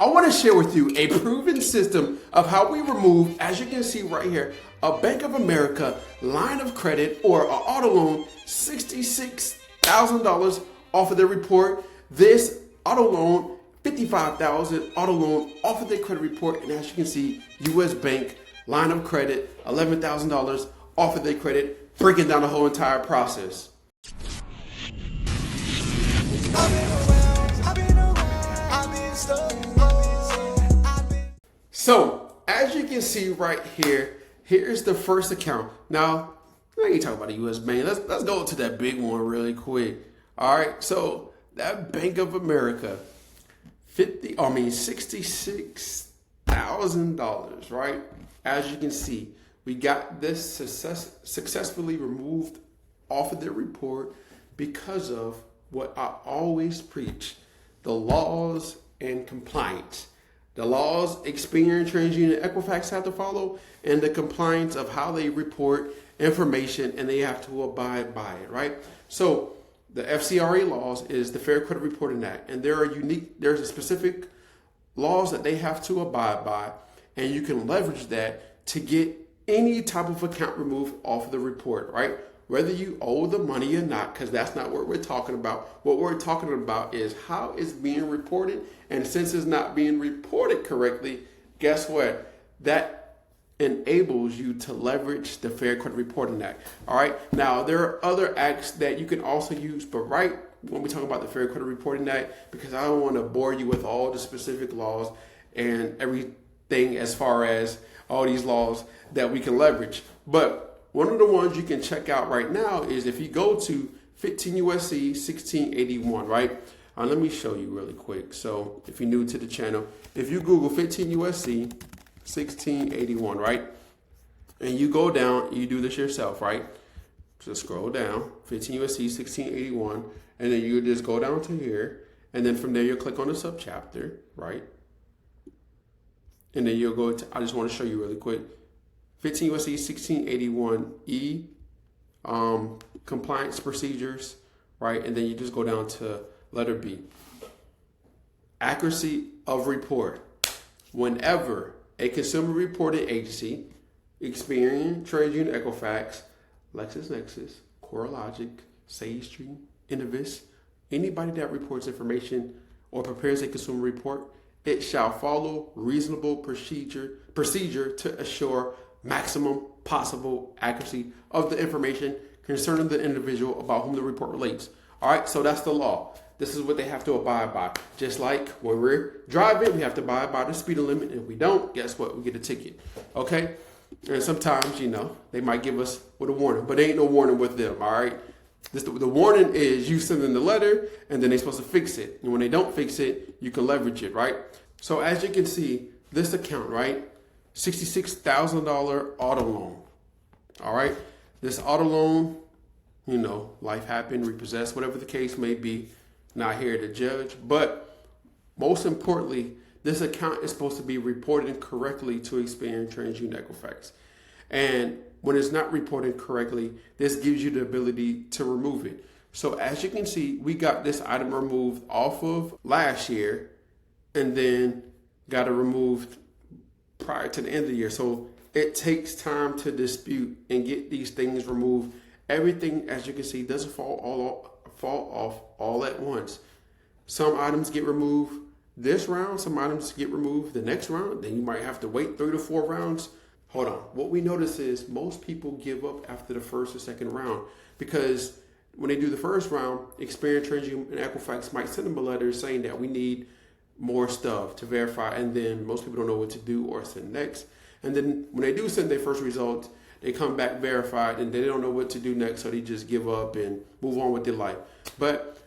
I want to share with you a proven system of how we remove, as you can see right here, a Bank of America line of credit or an auto loan, $66,000 off of their report. This auto loan, $55,000 auto loan off of their credit report. And as you can see, US Bank line of credit, $11,000 off of their credit, breaking down the whole entire process. So, as you can see right here, here's the first account. Now, I ain't talking about the US Bank. Let's go to that big one really quick. All right, so that Bank of America, $66,000, right? As you can see, we got this successfully removed off of their report because of what I always preach: the laws and compliance. The laws Experian, TransUnion, Equifax have to follow, and the compliance of how they report information, and they have to abide by it, right? So the FCRA laws is the Fair Credit Reporting Act, and there's a specific laws that they have to abide by, and you can leverage that to get any type of account removed off of the report, right? Whether you owe the money or not, because that's not what we're talking about. What we're talking about is how it's being reported. And since it's not being reported correctly, guess what? That enables you to leverage the Fair Credit Reporting Act. All right. Now, there are other acts that you can also use, but right when we talk about the Fair Credit Reporting Act, because I don't want to bore you with all the specific laws and everything as far as all these laws that we can leverage. But one of the ones you can check out right now is if you go to 15 USC 1681, right? Let me show you really quick. So if you're new to the channel, if you Google 15 USC 1681, right? And you go down, you do this yourself, right? So scroll down, 15 USC 1681, and then you just go down to here. And then from there, you'll click on the subchapter, right? And then you'll go to, I just want to show you really quick, 15 USC 1681E, compliance procedures, right? And then you just go down to letter B. Accuracy of report. Whenever a consumer reporting agency, Experian, TransUnion, Equifax, LexisNexis, CoreLogic, SageStream, Innovis, anybody that reports information or prepares a consumer report, it shall follow reasonable procedure to assure maximum possible accuracy of the information concerning the individual about whom the report relates. All right, so that's the law. This is what they have to abide by. Just like when we're driving, we have to abide by the speed limit. And if we don't, guess what? We get a ticket. Okay? And sometimes, they might give us with a warning, but there ain't no warning with them. All right? The warning is you send them the letter, and then they're supposed to fix it. And when they don't fix it, you can leverage it, right? So as you can see, this account, right? $66,000 auto loan. All right. This auto loan, life happened, repossessed, whatever the case may be. Not here to judge. But most importantly, this account is supposed to be reported correctly to Experian, TransUnion, Equifax. And when it's not reported correctly, this gives you the ability to remove it. So as you can see, we got this item removed off of last year and then got it removed prior to the end of the year. So it takes time to dispute and get these things removed. Everything, as you can see, doesn't fall off all at once. Some items get removed this round, some items get removed the next round, then you might have to wait 3 to 4 rounds. Hold on. What we notice is most people give up after the first or second round because when they do the first round, Experian, TransUnion, and Equifax might send them a letter saying that we need more stuff to verify, and then most people don't know what to do or send next. And then when they do send their first results, they come back verified and they don't know what to do next, so they just give up and move on with their life. But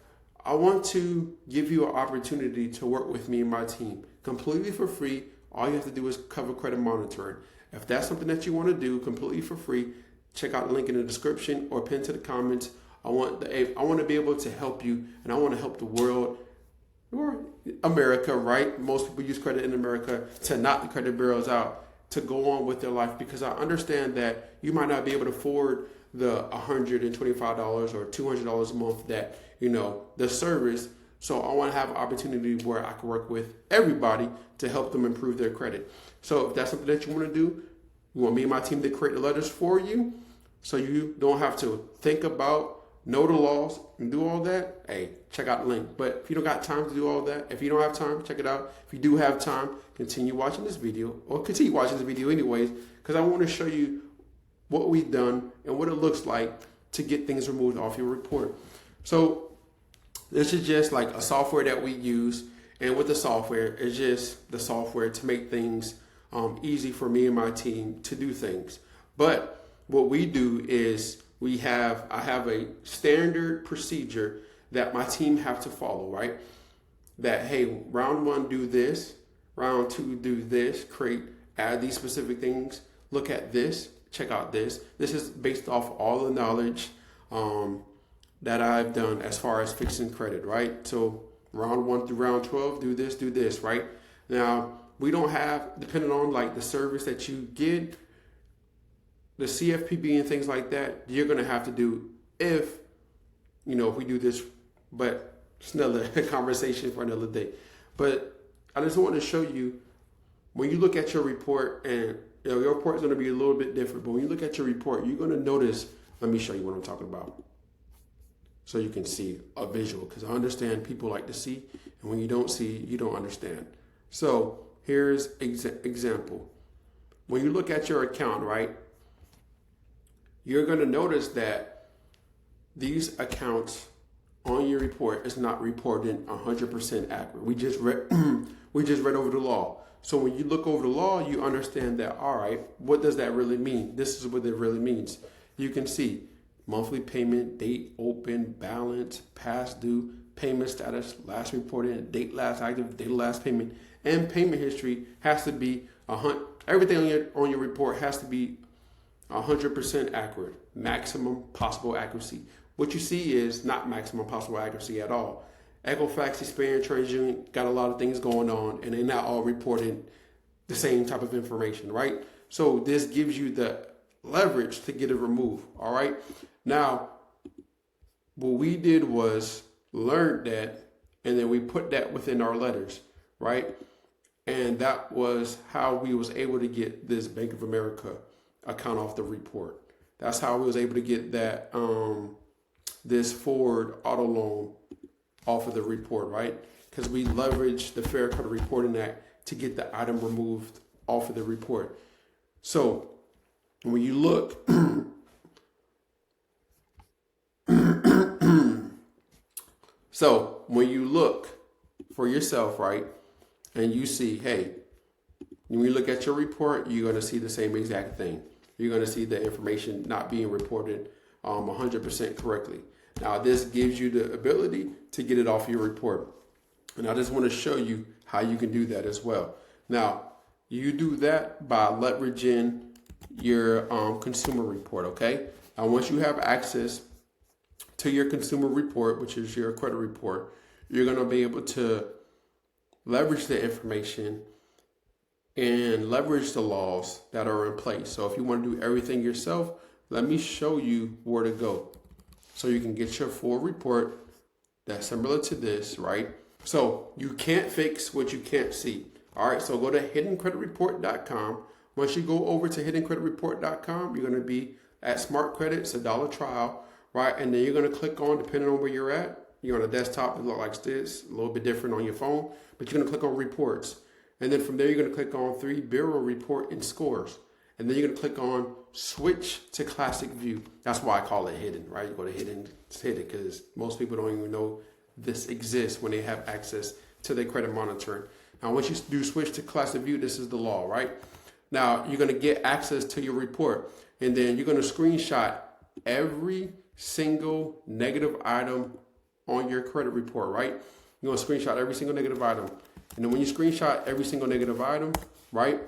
I want to give you an opportunity to work with me and my team completely for free. All you have to do is cover credit monitoring. If that's something that you want to do completely for free, check out the link in the description or pin to the comments. I want to be able to help you, and I want to help the world or America, right? Most people use credit in America to knock the credit bureaus out, to go on with their life, because I understand that you might not be able to afford the $125 or $200 a month that, the service So I want to have an opportunity where I can work with everybody to help them improve their credit. So if that's something that you want to do, you want me and my team to create the letters for you so you don't have to think about, know the laws and do all that, hey, check out the link. But if you don't got time to do all that, if you don't have time, check it out. If you do have time, continue watching this video, or continue watching this video anyways, because I want to show you what we've done and what it looks like to get things removed off your report. So this is just like a software that we use, and with the software, it's just the software to make things easy for me and my team to do things. But what we do is I have a standard procedure that my team have to follow, right? That, hey, round one, do this, round two, do this, add these specific things, look at this, check out this. This is based off all the knowledge that I've done as far as fixing credit, right? So round 1 through round 12, do this, right? Now, we don't have, depending on like the service that you get, the CFPB and things like that, you're going to have to do if we do this, but it's another conversation for another day. But I just want to show you, when you look at your report, and your report is going to be a little bit different, but when you look at your report, you're going to notice, let me show you what I'm talking about so you can see a visual, because I understand people like to see, and when you don't see, you don't understand. So here's example. When you look at your account, right, you're going to notice that these accounts on your report is not reporting 100% accurate. We just read over the law. So when you look over the law, you understand that, all right, what does that really mean? This is what it really means. You can see monthly payment, date open, balance, past due, payment status, last reported, date last active, date last payment, and payment history has to be everything on your report has to be 100% accurate, maximum possible accuracy. What you see is not maximum possible accuracy at all. Equifax, Experian, TransUnion got a lot of things going on, and they're not all reporting the same type of information, right? So this gives you the leverage to get it removed, all right? Now, what we did was learn that, and then we put that within our letters, right? And that was how we was able to get this Bank of America account off the report. That's how we was able to get that this Ford auto loan off of the report, right? Because we leveraged the Fair Credit Reporting Act to get the item removed off of the report. So when you look, for yourself, right, and you see, hey, when you look at your report, you're going to see the same exact thing. You're going to see the information not being reported 100% correctly. Now, this gives you the ability to get it off your report. And I just want to show you how you can do that as well. Now, you do that by leveraging your consumer report, okay? Now, once you have access to your consumer report, which is your credit report, you're going to be able to leverage the information and leverage the laws that are in place. So if you want to do everything yourself, let me show you where to go so you can get your full report that's similar to this, right? So you can't fix what you can't see. All right, so go to hiddencreditreport.com. Once you go over to hiddencreditreport.com, you're going to be at Smart Credit. It's $1 trial, right? And then you're going to click on, depending on where you're at, you're on a desktop, it looks like this, a little bit different on your phone, but you're going to click on reports. And then from there, you're going to click on 3 bureau report and scores. And then you're going to click on switch to classic view. That's why I call it hidden, right? You go to hidden, it's hidden because most people don't even know this exists when they have access to their credit monitoring. Now, once you do switch to classic view, this is the law, right? Now, you're going to get access to your report, and then you're going to screenshot every single negative item on your credit report, right? You're going to screenshot every single negative item. And then when you screenshot every single negative item, right,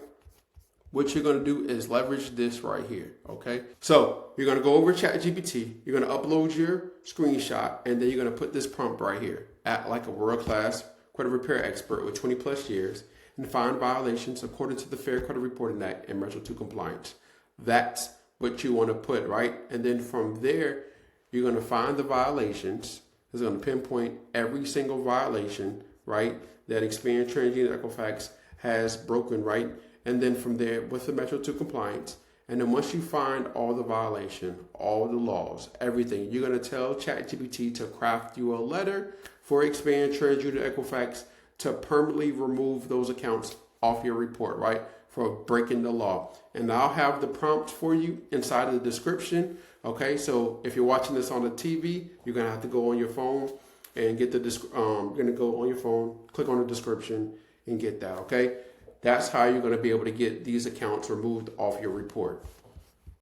what you're going to do is leverage this right here, okay? So you're going to go over ChatGPT, you're going to upload your screenshot, and then you're going to put this prompt right here, act like a world-class credit repair expert with 20 plus years and find violations according to the Fair Credit Reporting Act and measure to compliance. That's what you want to put, right? And then from there, you're going to find the violations, It's going to pinpoint every single violation, right, that Experian TransUnion Equifax has broken, right? And then from there, with the Metro 2 compliance, and then once you find all the violation, all the laws, everything, you're going to tell ChatGPT to craft you a letter for Experian TransUnion Equifax to permanently remove those accounts off your report, right, for breaking the law. And I'll have the prompts for you inside of the description. Okay, so if you're watching this on the TV, you're gonna have to go on your phone and get the you're gonna go on your phone, click on the description, and get that. Okay, that's how you're gonna be able to get these accounts removed off your report.